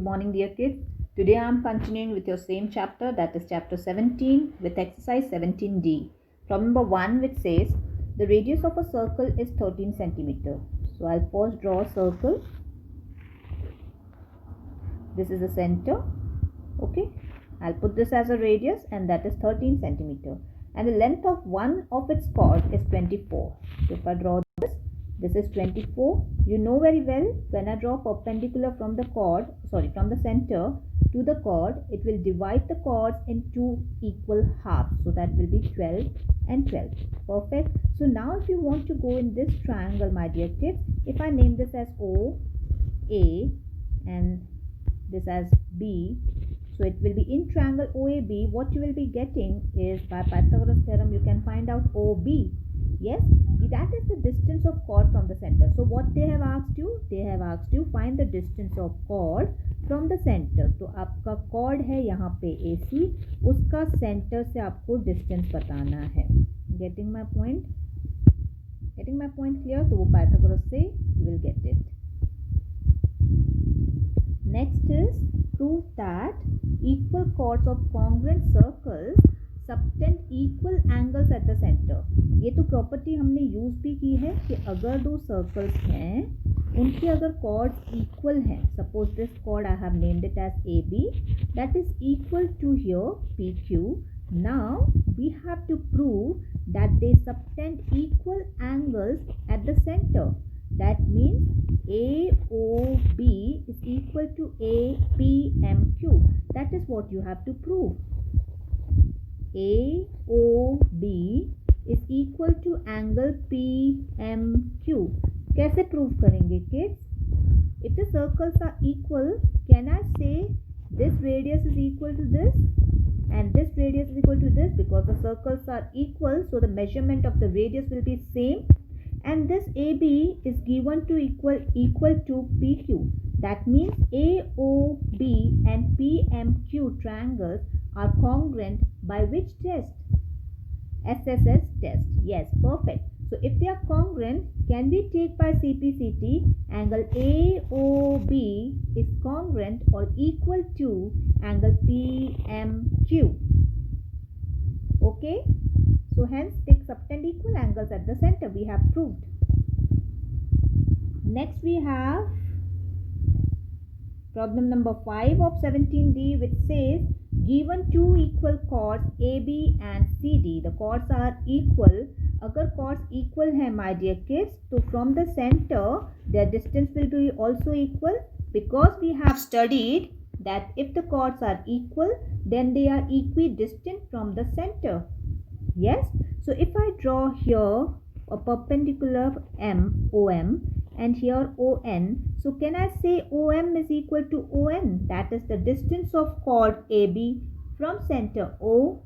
Good morning, dear kids. Today I am continuing with your same chapter, that is chapter 17 with exercise 17D. Problem number 1, which says the radius of a circle is 13 centimeter. So I'll first draw a circle. This is the center. Okay. I'll put this as a radius and that is 13 centimeter. And the length of one of its chord is 24. So if I draw this is 24. You know very well, when I draw perpendicular from the center to the chord, it will divide the chords in two equal halves. So that will be 12 and 12. Perfect. So now if you want to go in this triangle, my dear kids, if I name this as O, A and this as B, so it will be in triangle OAB. What you will be getting is, by Pythagoras theorem, you can find out OB. Yes, that is the distance of chord from the center. So what they have asked you? They have asked you find the distance of chord from the center. तो आपका chord है यहाँ पे AC, उसका center से आपको distance बताना है. Getting my point? Getting my point clear? तो वो Pythagoras से you will get it. Next is prove that equal chords of congruent circles subtend equal angles at the center. ये तो प्रॉपर्टी हमने यूज भी की है कि अगर दो सर्कल्स हैं, उनके अगर chords equal हैं, suppose this chord I have named it as AB, that is equal to here PQ. Now we have to prove that they subtend equal angles at the center. That means AOB is equal to APMQ. That is what you have to prove. AOB is equal to angle PMQ. कैसे prove करेंगे kids? If the circles are equal, can I say this radius is equal to this and this radius is equal to this? Because the circles are equal, so the measurement of the radius will be same. And this AB is given to equal to PQ. That means AOB and PMQ triangles are congruent by which test? SSS test. Yes, perfect. So if they are congruent, can we take by CPCT angle AOB is congruent or equal to angle PMQ? Okay. So hence they subtend equal angles at the center. We have proved. Next we have problem number 5 of 17D, which says given two equal chords AB and CD. The chords are equal. अगर chords equal हैं my dear kids, तो from the center their distance will be also equal, because we have studied that if the chords are equal, then they are equidistant from the center. Yes, so if I draw here a perpendicular OM and here ON, so can I say OM is equal to ON? That is the distance of chord AB from center O,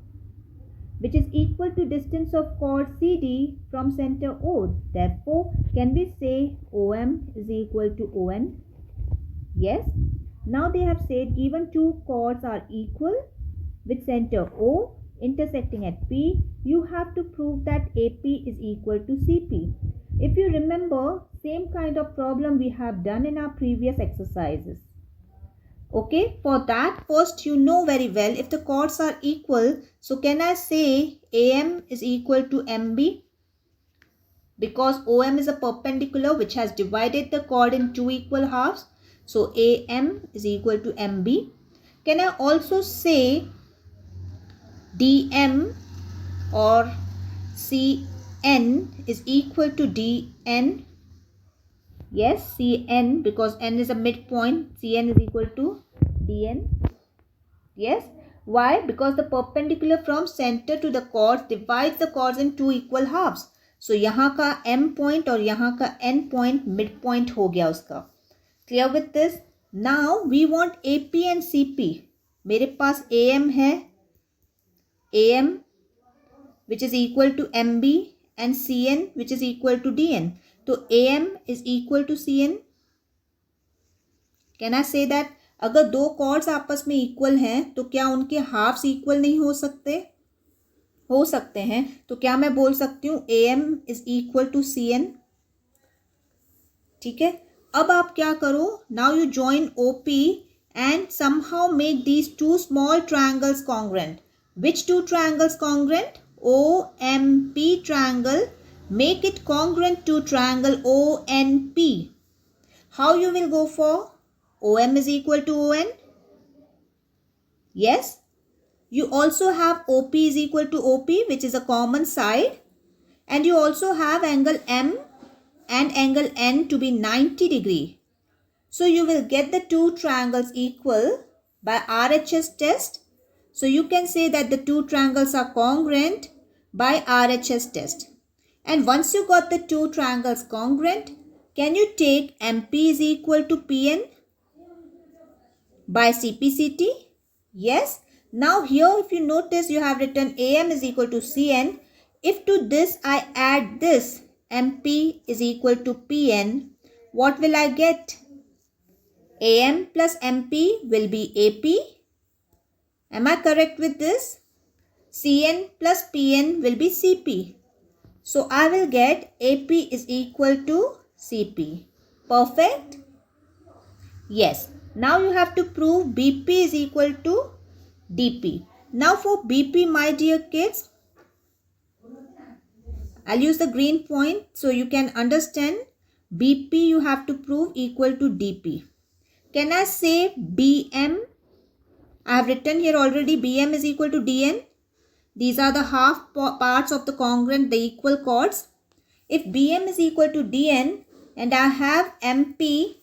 which is equal to distance of chord CD from center O. Therefore, can we say OM is equal to ON? Yes. Now they have said given two chords are equal with center O intersecting at P, you have to prove that AP is equal to CP. If you remember, same kind of problem we have done in our previous exercises. Okay, for that first you know very well if the chords are equal, so can I say AM is equal to MB? Because OM is a perpendicular which has divided the chord in two equal halves. So AM is equal to MB. Can I also say DM or CN is equal to DN? Yes, CN, because N is a midpoint, CN is equal to DN. Yes, why? Because the perpendicular from center to the chords divides the chords in two equal halves. So यहाँ का M point और यहाँ का N point midpoint हो गया उसका. Clear with this? Now we want AP and CP. मेरे पास AM है, AM which is equal to MB and CN which is equal to DN. तो AM is equal to CN. Can I say that? अगर दो chords आपस में equal हैं तो क्या उनके halves equal नहीं हो सकते? हो सकते हैं. तो क्या मैं बोल सकती हूँ AM is equal to CN? ठीक है. अब आप क्या करो, now you join OP and somehow make these two small triangles congruent. Which two triangles congruent? OMP triangle. Make it congruent to triangle ONP. How you will go for? OM is equal to ON. Yes. You also have OP is equal to OP, which is a common side. And you also have angle M and angle N to be 90 degree. So you will get the two triangles equal by RHS test. So you can say that the two triangles are congruent by RHS test. And once you got the two triangles congruent, can you take MP is equal to PN by CPCT? Yes. Now here if you notice, you have written AM is equal to CN. If to this I add this, MP is equal to PN, what will I get? AM plus MP will be AP. Am I correct with this? CN plus PN will be CP. So I will get AP is equal to CP. Perfect? Yes. Now you have to prove BP is equal to DP. Now for BP, my dear kids, I'll use the green point so you can understand. BP you have to prove equal to DP. Can I say BM? I have written here already BM is equal to DN. These are the half parts of the congruent, the equal chords. If BM is equal to DN and I have MP,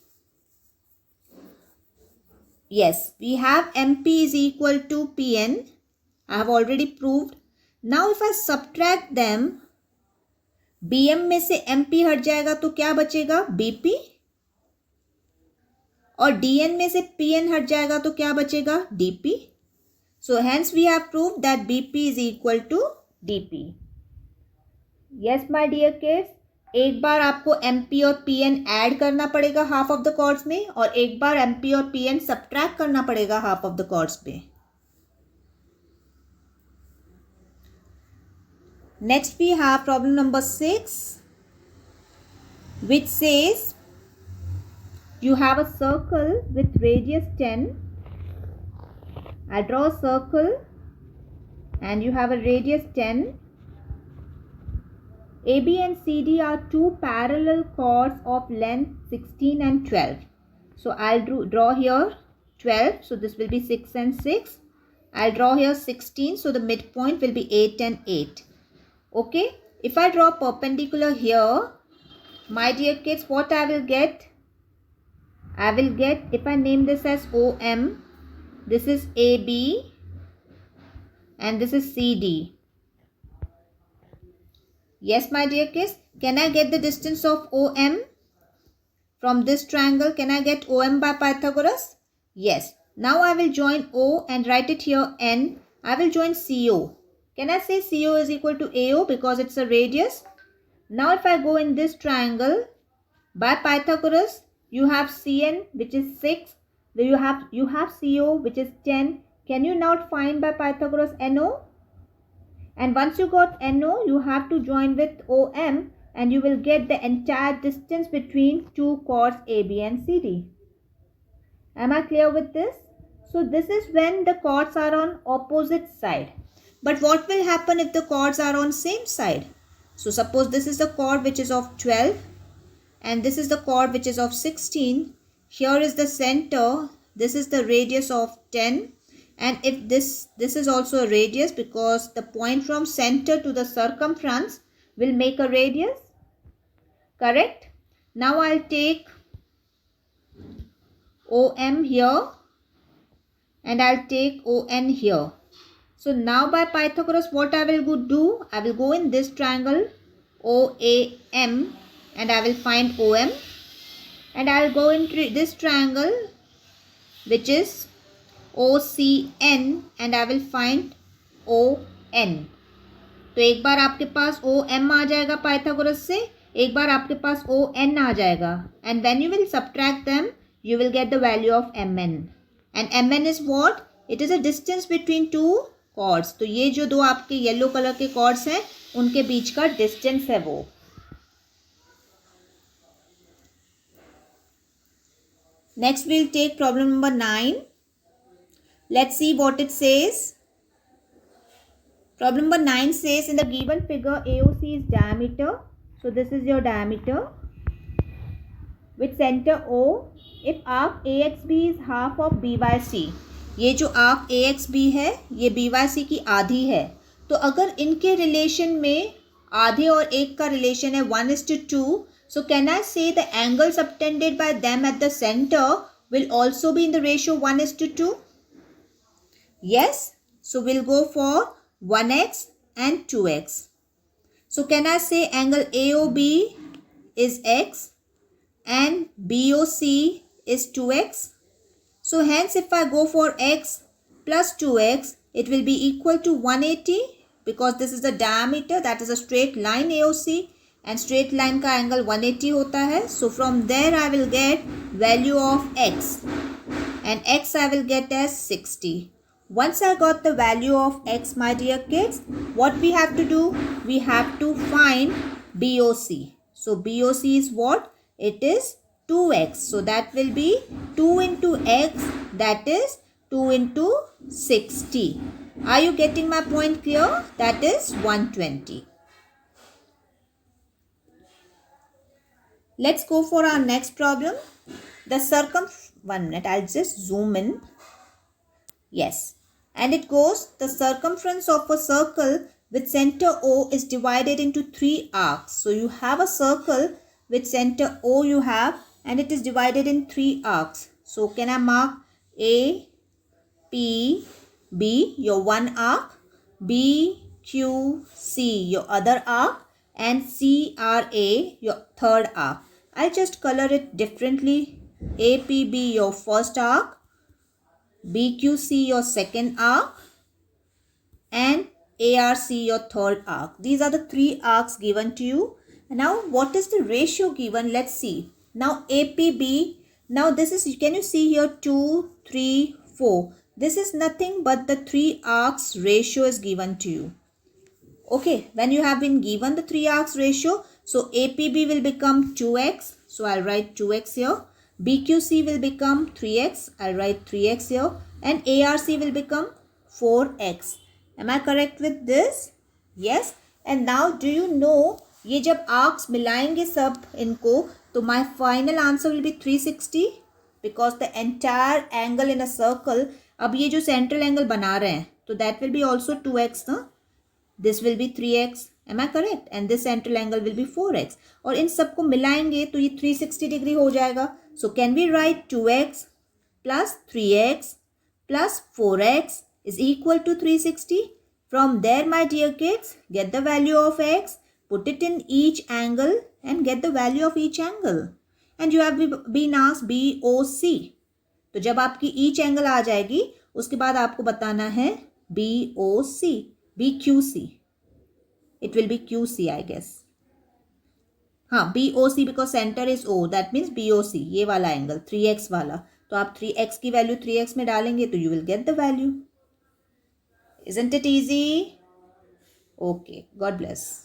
yes, we have MP is equal to PN. I have already proved. Now if I subtract them, BM में से MP हट जाएगा तो क्या बचेगा? BP. और DN में से PN हट जाएगा तो क्या बचेगा? DP. So hence we have proved that BP is equal to DP. Yes my dear kids. एक बार आपको MP और PN ऐड करना पड़ेगा हाफ ऑफ द कॉर्ड्स में और एक बार MP और PN सब्ट्रैक्ट करना पड़ेगा हाफ ऑफ द कॉर्ड्स में. Next we have problem number 6, which says you have a circle with radius 10. I draw a circle and you have a radius 10. AB and CD are two parallel chords of length 16 and 12. So I'll draw here 12. So this will be 6 and 6. I'll draw here 16. So the midpoint will be 8 and 8. Okay. If I draw perpendicular here, my dear kids, what I will get? I will get, if I name this as OM, this is AB and this is CD. Yes, my dear kids, can I get the distance of OM from this triangle? Can I get OM by Pythagoras? Yes. Now I will join O and write it here N. I will join CO. Can I say CO is equal to AO because it's a radius? Now if I go in this triangle, by Pythagoras, you have CN which is 6. You have CO which is 10. Can you now find by Pythagoras NO? And once you got NO, you have to join with OM and you will get the entire distance between two chords AB and CD. Am I clear with this? So this is when the chords are on opposite side. But what will happen if the chords are on same side? So suppose this is the chord which is of 12 and this is the chord which is of 16. Here is the center. This is the radius of 10. And if this is also a radius because the point from center to the circumference will make a radius. Correct? Now I'll take OM here and I'll take ON here. So now by Pythagoras, what I will do? I will go in this triangle OAM and I will find OM. And I will go into this triangle which is OCN and I will find ON. तो एक बार आपके पास OM आ जाएगा Pythagoras से, एक बार आपके पास ON आ जाएगा. And when you will subtract them, you will get the value of MN. And MN is what? It is a distance between two chords. तो ये जो दो आपके येलो कलर के chords हैं, उनके बीच का distance है वो. Next we'll take problem number 9. Let's see what it says. Problem number 9 says in the given figure AOC is diameter. So this is your diameter with center O. If arc AXB is half of BYC. ये जो arc AXB है ये BYC की आधी है. तो अगर इनके रिलेशन में आधे और एक का रिलेशन है 1:2. So can I say the angle subtended by them at the center will also be in the ratio 1:2? Yes. So we'll go for 1x and 2x. So can I say angle AOB is x and BOC is 2x? So hence if I go for x plus 2x, it will be equal to 180 because this is the diameter, that is a straight line AOC and straight line का angle 180 होता है. So from there I will get value of x and x I will get as 60. Once I got the value of x, my dear kids, what we have to do? We have to find BOC. So BOC is what? It is 2x. So that will be 2 into x, that is 2 into 60. Are you getting my point clear? That is 120. Let's go for our next problem. The 1 minute, I'll just zoom in. Yes. And it goes, the circumference of a circle with center O is divided into 3 arcs. So you have a circle with center O you have and it is divided in 3 arcs. So can I mark A, P, B, your one arc, B, Q, C, your other arc, and C, R, A, your third arc. I'll just color it differently. A, P, B, your first arc, BQC your second arc and ARC your third arc. These are the 3 arcs given to you. Now what is the ratio given? Let's see. Now APB, now this is, can you see here 2, 3, 4. This is nothing but the 3 arcs ratio is given to you. Okay, when you have been given the 3 arcs ratio, so APB will become 2x. So I'll write 2x here. BQC will become 3x. I'll write 3x here. And ARC will become 4x. Am I correct with this? Yes. And now do you know, ये जब arcs मिलाएंगे सब इनको, तो my final answer will be 360 because the entire angle in a circle, अब ये जो central angle बना रहे हैं, तो that will be also 2x ना? This will be 3x. Am I correct? And this central angle will be 4x. और इन सबको मिलाएंगे तो ये 360 डिग्री हो जाएगा. So can we write 2x plus 3x plus 4x is equal to 360? From there, my dear kids, get the value of x, put it in each angle and get the value of each angle. And you have been asked BOC. तो जब आपकी each angle आ जाएगी, उसके बाद आपको बताना है BOC, BQC. It will be QC, I guess. हाँ, BOC because center is O. That means BOC. ये वाला angle 3x वाला. तो आप 3x की value 3x में डालेंगे तो you will get the value. Isn't it easy? Okay. God bless.